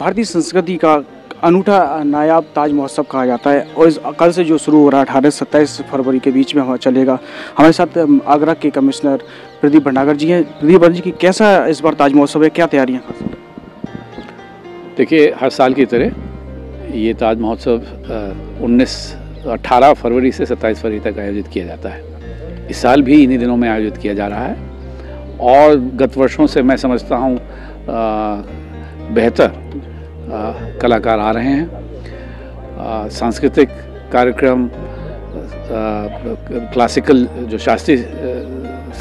भारतीय संस्कृति का अनूठा नायाब ताज महोत्सव कहा जाता है और इस कल से जो शुरू हो रहा है 18 से 27 फरवरी के बीच में हमारा चलेगा। हमारे साथ आगरा के कमिश्नर प्रदीप भंडागर जी हैं। प्रदीप जी की कैसा इस बार ताज महोत्सव है, क्या तैयारियां? देखिए, हर साल की तरह ये ताज महोत्सव 18 फरवरी से 27 फरवरी तक आयोजित किया जाता है। इस साल भी इन्हीं दिनों में आयोजित किया जा रहा है और गत वर्षों से मैं समझता हूँ बेहतर कलाकार आ रहे हैं। सांस्कृतिक कार्यक्रम, क्लासिकल जो शास्त्रीय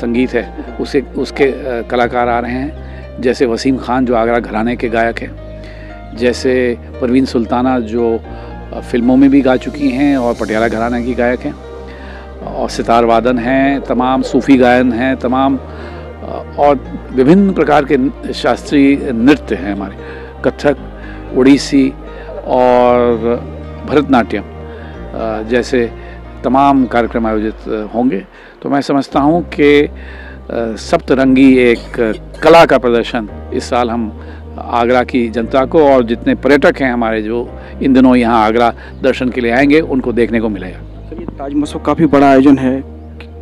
संगीत है उसके कलाकार आ रहे हैं, जैसे वसीम खान जो आगरा घराने के गायक हैं, जैसे परवीन सुल्ताना जो फिल्मों में भी गा चुकी हैं और पटियाला घराने की गायक हैं, और सितार वादन हैं, तमाम सूफ़ी गायन हैं, तमाम और विभिन्न प्रकार के शास्त्रीय नृत्य हैं हमारे, कथक, ओडिसी और भरतनाट्यम जैसे तमाम कार्यक्रम आयोजित होंगे। तो मैं समझता हूँ कि सप्तरंगी एक कला का प्रदर्शन इस साल हम आगरा की जनता को और जितने पर्यटक हैं हमारे जो इन दिनों यहाँ आगरा दर्शन के लिए आएंगे उनको देखने को मिलेगा। सर, ये ताज महोत्सव काफ़ी बड़ा आयोजन है,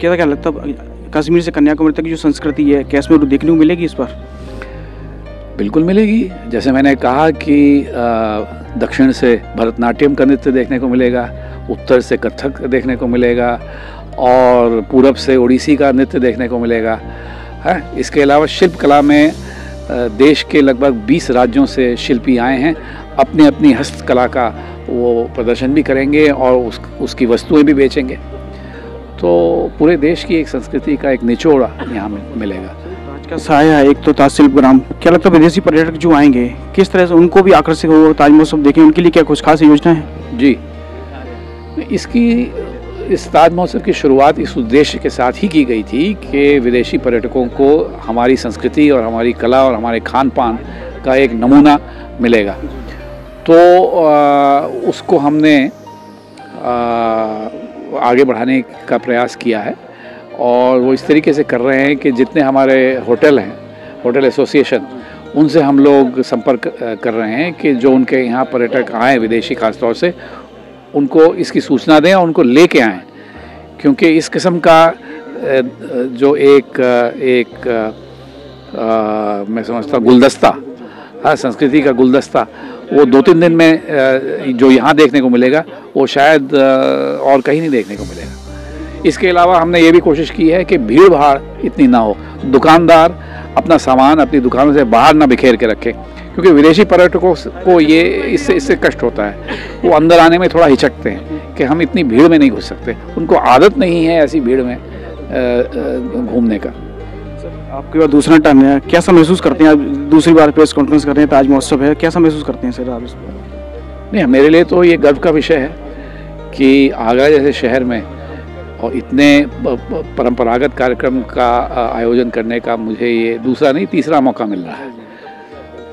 क्या लगता है कश्मीर से कन्याकुमारी तक की जो संस्कृति है क्या इसमें देखने को मिलेगी इस बार? बिल्कुल मिलेगी। जैसे मैंने कहा कि दक्षिण से भरतनाट्यम का नृत्य देखने को मिलेगा, उत्तर से कथक देखने को मिलेगा और पूरब से ओडिसी का नृत्य देखने को मिलेगा है। इसके अलावा शिल्प कला में देश के लगभग 20 राज्यों से शिल्पी आए हैं, अपनी अपनी हस्तकला का वो प्रदर्शन भी करेंगे और उसकी वस्तुएं भी बेचेंगे। तो पूरे देश की एक संस्कृति का एक निचोड़ यहाँ मिलेगा। का साया है एक तो ताज शिल्प ग्राम, क्या लगता है विदेशी पर्यटक जो आएंगे किस तरह से उनको भी आकर्षित हो ताज महोत्सव देखें, उनके लिए क्या कुछ खास योजना है? जी, इस ताज महोत्सव की शुरुआत इस उद्देश्य के साथ ही की गई थी कि विदेशी पर्यटकों को हमारी संस्कृति और हमारी कला और हमारे खान पान का एक नमूना मिलेगा। तो उसको हमने आगे बढ़ाने का प्रयास किया है और वो इस तरीके से कर रहे हैं कि जितने हमारे होटल हैं, होटल एसोसिएशन, उनसे हम लोग संपर्क कर रहे हैं कि जो उनके यहाँ पर्यटक आएँ विदेशी खास तौर से, उनको इसकी सूचना दें और उनको लेके आएँ, क्योंकि इस किस्म का जो एक मैं समझता हूँ गुलदस्ता, हाँ, संस्कृति का गुलदस्ता, वो 2-3 दिन में जो यहाँ देखने को मिलेगा वो शायद और कहीं नहीं देखने को मिलेगा। इसके अलावा हमने ये भी कोशिश की है कि भीड़ भाड़ इतनी ना हो, दुकानदार अपना सामान अपनी दुकानों से बाहर ना बिखेर के रखें, क्योंकि विदेशी पर्यटकों को ये इससे कष्ट होता है। वो अंदर आने में थोड़ा हिचकते हैं कि हम इतनी भीड़ में नहीं घुस सकते, उनको आदत नहीं है ऐसी भीड़ में घूमने का। आपके बाद दूसरा टर्न है, कैसा महसूस करते हैं आप? दूसरी बार प्रेस कॉन्फ्रेंस कर रहे हैं, ताज महोत्सव है, कैसा महसूस करते हैं सर आप इस पर? नहीं, मेरे लिए तो ये गर्व का विषय है कि आगरा जैसे शहर में और इतने परंपरागत कार्यक्रम का आयोजन करने का मुझे ये दूसरा नहीं तीसरा मौका मिल रहा है।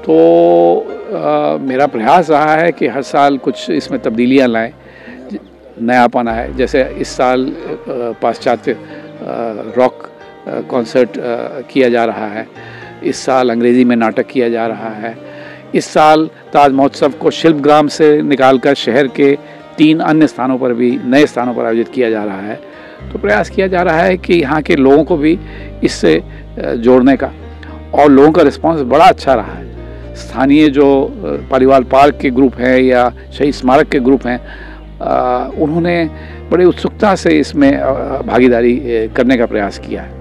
तो मेरा प्रयास रहा है कि हर साल कुछ इसमें तब्दीलियां लाएं, नयापन आए। जैसे इस साल पाश्चात्य रॉक कॉन्सर्ट किया जा रहा है, इस साल अंग्रेज़ी में नाटक किया जा रहा है, इस साल ताज महोत्सव को शिल्प ग्राम से निकालकर शहर के 3 अन्य स्थानों पर भी, नए स्थानों पर आयोजित किया जा रहा है। तो प्रयास किया जा रहा है कि यहाँ के लोगों को भी इससे जोड़ने का, और लोगों का रिस्पांस बड़ा अच्छा रहा है। स्थानीय जो पालीवाल पार्क के ग्रुप हैं या शहीद स्मारक के ग्रुप हैं, उन्होंने बड़ी उत्सुकता से इसमें भागीदारी करने का प्रयास किया है।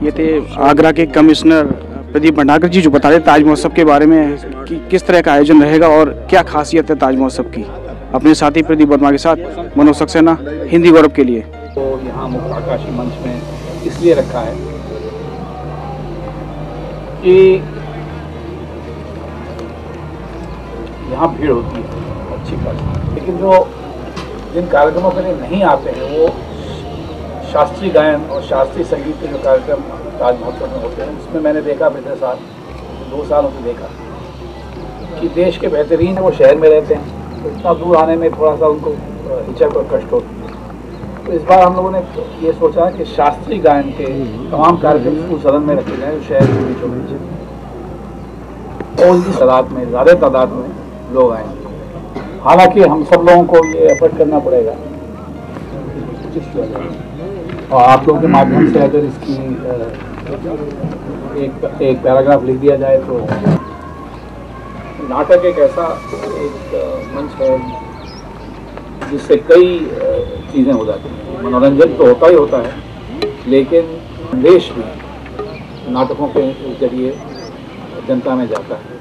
ये थे आगरा के कमिश्नर प्रदीप भंडागर जी जो बता रहे ताज महोत्सव के बारे में कि किस तरह का आयोजन रहेगा और क्या खासियत है ताज महोत्सव की। अपने साथी प्रदीप वर्मा के साथ मनोज सक्सेना, हिंदी गौरव के लिए। तो यहाँ मुक्त आकाशी मंच में इसलिए रखा है कि यहाँ भीड़ होती है अच्छी खासी, लेकिन जो जिन कार्यक्रमों के लिए नहीं आते हैं वो शास्त्रीय गायन और शास्त्रीय संगीत के जो कार्यक्रम ताज महोत्सव में होते हैं, इसमें मैंने देखा पिछले साल 2 सालों से देखा कि देश के बेहतरीन है वो शहर में रहते हैं, तो इतना दूर आने में थोड़ा सा उनको हिचक और कष्ट होती है। तो इस बार हम लोगों ने ये सोचा कि शास्त्रीय गायन के तमाम कार्यक्रम स्कूल सदन में रखे जाएँ, शहर के बीचों बीच। और की तादाद में, ज़्यादा तादाद में लोग आएंगे। हालांकि हम सब लोगों को ये एफर्ट करना पड़ेगा और आप लोगों के माध्यम से अगर इसकी एक पैराग्राफ लिख दिया जाए तो नाटक एक ऐसा एक मंच है जिससे कई चीज़ें हो जाती हैं। मनोरंजन तो होता ही होता है, लेकिन संदेश भी नाटकों के जरिए जनता में जाता है।